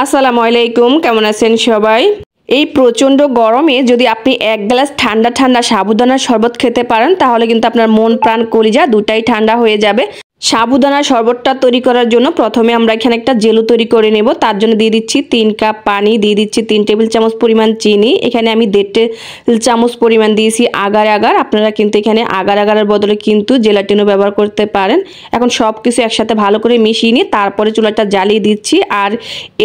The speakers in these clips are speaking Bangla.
আসসালামু আলাইকুম, কেমন আছেন সবাই? এই প্রচণ্ড গরমে যদি আপনি এক গ্লাস ঠান্ডা ঠান্ডা সাবুদানার শরবত খেতে পারেন তাহলে কিন্তু আপনার মন প্রাণ কলিজা দুটাই ঠান্ডা হয়ে যাবে। সাবুদানার শরবতটা তৈরি করার জন্য প্রথমে আমরা এখানে একটা জেলু তৈরি করে নেব। তার জন্য দিয়ে দিচ্ছি 3 কাপ পানি, দিয়ে দিচ্ছি 3 টেবিল চামচ পরিমাণ চিনি। এখানে আমি 1.5 টেবিল চামচ পরিমাণ দিয়েছি আগার আগার। আপনারা কিন্তু এখানে আগার আগারের বদলে কিন্তু জেলাটিনও ব্যবহার করতে পারেন। এখন সব কিছু একসাথে ভালো করে মিশিয়ে নিয়ে তারপরে চুলাটা জ্বালিয়ে দিচ্ছি। আর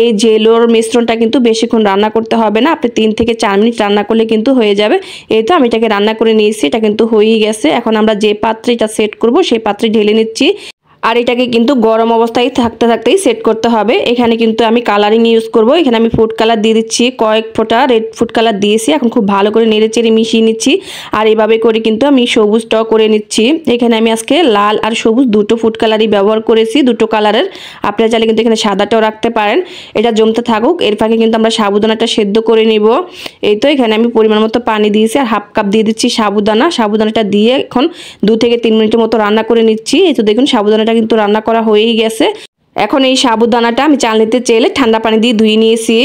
এই জেলোর মিশ্রণটা কিন্তু বেশিক্ষণ রান্না করতে হবে না, আপনি 3 থেকে 4 মিনিট রান্না করলে কিন্তু হয়ে যাবে। এই তো আমি এটাকে রান্না করে নিয়েছি, এটা কিন্তু হয়েই গেছে। এখন আমরা যে পাত্রে এটা সেট করব সেই পাত্রে ঢেলে নিচ্ছি। আর এটাকে কিন্তু গরম অবস্থায় থাকতেই সেট করতে হবে। এখানে কিন্তু আমি কালারিং ইউজ করব। এখানে আমি ফুড কালার দিয়ে দিচ্ছি, কয়েক ফোঁটা রেড ফুড কালার দিয়েছি। এখন খুব ভালো করে নেড়ে চেড়ে মিশিয়ে নিচ্ছি। আর এভাবে করে কিন্তু আমি সবুজটাও করে নিচ্ছি। এখানে আমি আজকে লাল আর সবুজ দুটো ফুড কালারই ব্যবহার করেছি, দুটো কালারের। আপনারা চাইলে কিন্তু এখানে সাদাটাও রাখতে পারেন। এটা জমতে থাকুক, এর ফাঁকে কিন্তু আমরা সাবুদানাটা সেদ্ধ করে নিব। এই তো এখানে আমি পরিমাণ মতো পানি দিয়েছি আর হাফ কাপ দিয়ে দিচ্ছি সাবুদানাটা দিয়ে এখন 2 থেকে 3 মিনিটের মতো রান্না করে নিচ্ছি। এই তো দেখুন সাবুদানাটা কিন্তু রান্না করা হয়েই গেছে। এখন এই সাবুদানাটা আমি চালনিতে চেলে ঠান্ডা পানি দিয়ে ধুয়ে নিয়েছি।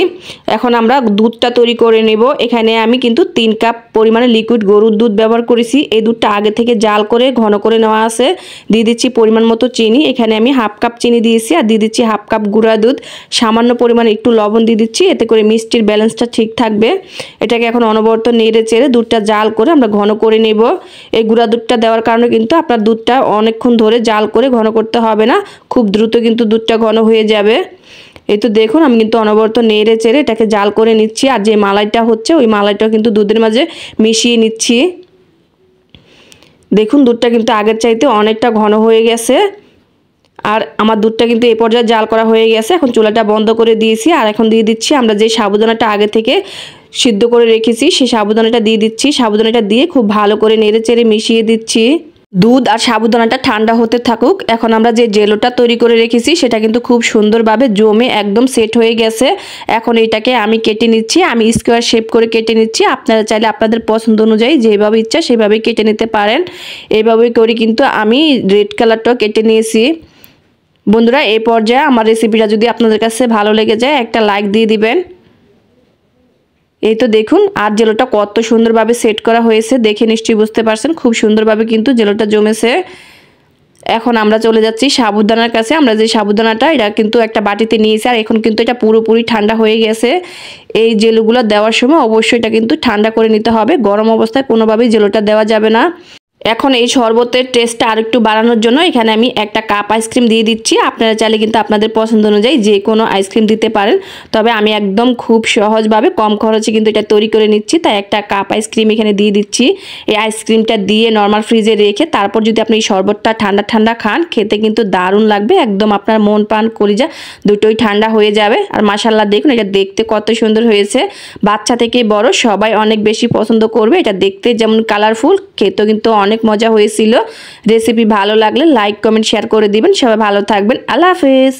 এখন আমরা দুধটা তৈরি করে নেব। এখানে আমি কিন্তু 3 কাপ পরিমাণে লিকুইড গরুর দুধ ব্যবহার করেছি। এই দুধটা আগে থেকে জাল করে ঘন করে নেওয়া আছে। দিয়ে দিচ্ছি পরিমাণ মতো চিনি। এখানে আমি হাফ কাপ চিনি দিয়েছি আর দিয়ে দিচ্ছি হাফ কাপ গুঁড়া দুধ। সামান্য পরিমাণে একটু লবণ দিয়ে দিচ্ছি, এতে করে মিষ্টির ব্যালেন্সটা ঠিক থাকবে। এটাকে এখন অনবরত নেড়ে চেড়ে দুধটা জাল করে আমরা ঘন করে নেব। এই গুঁড়া দুধটা দেওয়ার কারণে কিন্তু আপনার দুধটা অনেকক্ষণ ধরে জাল করে ঘন করতে হবে না, খুব দ্রুত কিন্তু দুধটা ঘন হয়ে যাবে। এই তো দেখুন আমি কিন্তু অনবরত নেড়ে চেড়ে এটাকে জাল করে নিচ্ছি। আর যে মালাইটা হচ্ছে ওই মালাইটাও কিন্তু দুধের মাঝে মিশিয়ে নিচ্ছি। দেখুন দুধটা কিন্তু আগের চাইতে অনেকটা ঘন হয়ে গেছে। আর আমার দুধটা কিন্তু এই পর্যায়ে জাল করা হয়ে গেছে। এখন চুলাটা বন্ধ করে দিয়েছি। আর এখন দিয়ে দিচ্ছি আমরা যে সাবুদানাটা আগে থেকে সিদ্ধ করে রেখেছি সেই সাবুদানাটা দিয়ে দিচ্ছি। সাবুদানাটা দিয়ে খুব ভালো করে নেড়ে চেড়ে মিশিয়ে দিচ্ছি। দুধ আর সাবুদানাটা ঠান্ডা হতে থাকুক। এখন আমরা যে জেলোটা তৈরি করে রেখেছি সেটা কিন্তু খুব সুন্দরভাবে জমে একদম সেট হয়ে গেছে। এখন এটাকে আমি কেটে নিচ্ছি, আমি স্কোয়ার শেপ করে কেটে নিচ্ছি। আপনারা চাইলে আপনাদের পছন্দ অনুযায়ী যেভাবে ইচ্ছা সেভাবে কেটে নিতে পারেন। এইভাবেই করে কিন্তু আমি রেড কালারটাও কেটে নিয়েছি। বন্ধুরা এই পর্যায়ে আমার রেসিপিটা যদি আপনাদের কাছে ভালো লেগে যায় একটা লাইক দিয়ে দিবেন। এই তো দেখুন আর জেলোটা কত সুন্দরভাবে সেট করা হয়েছে, দেখে নিশ্চয়ই বুঝতে পারছেন খুব সুন্দরভাবে কিন্তু জেলোটা জমেছে। এখন আমরা চলে যাচ্ছি সাবুদানার কাছে। আমরা যে সাবুদানাটা এটা কিন্তু একটা বাটিতে নিয়েছি আর এখন কিন্তু এটা পুরোপুরি ঠান্ডা হয়ে গেছে। এই জেলোগুলো দেওয়ার সময় অবশ্যই এটা কিন্তু ঠান্ডা করে নিতে হবে, গরম অবস্থায় কোনোভাবেই জেলোটা দেওয়া যাবে না। এখন এই শরবতের টেস্টটা আরেকটু বাড়ানোর জন্য এখানে আমি একটা কাপ আইসক্রিম দিয়ে দিচ্ছি। আপনারা চাইলে কিন্তু আপনাদের পছন্দ অনুযায়ী যে কোনো আইসক্রিম দিতে পারেন, তবে আমি একদম খুব সহজভাবে কম খরচে কিন্তু এটা তৈরি করে নিচ্ছি, তাই একটা কাপ আইসক্রিম এখানে দিয়ে দিচ্ছি। এই আইসক্রিমটা দিয়ে নর্মাল ফ্রিজে রেখে তারপর যদি আপনি এই শরবতটা ঠান্ডা ঠান্ডা খান খেতে কিন্তু দারুণ লাগবে। একদম আপনার মন প্রাণ কলিজা দুটোই ঠান্ডা হয়ে যাবে। আর মাশাআল্লাহ দেখুন এটা দেখতে কত সুন্দর হয়েছে, বাচ্চা থেকে বড় সবাই অনেক বেশি পছন্দ করবে। এটা দেখতে যেমন কালারফুল, খেতেও কিন্তু অনেক মজা হয়েছিল। রেসিপি ভালো লাগলে লাইক কমেন্ট শেয়ার করে দিবেন। সবাই ভালো থাকবেন। আল্লাহ হাফেজ।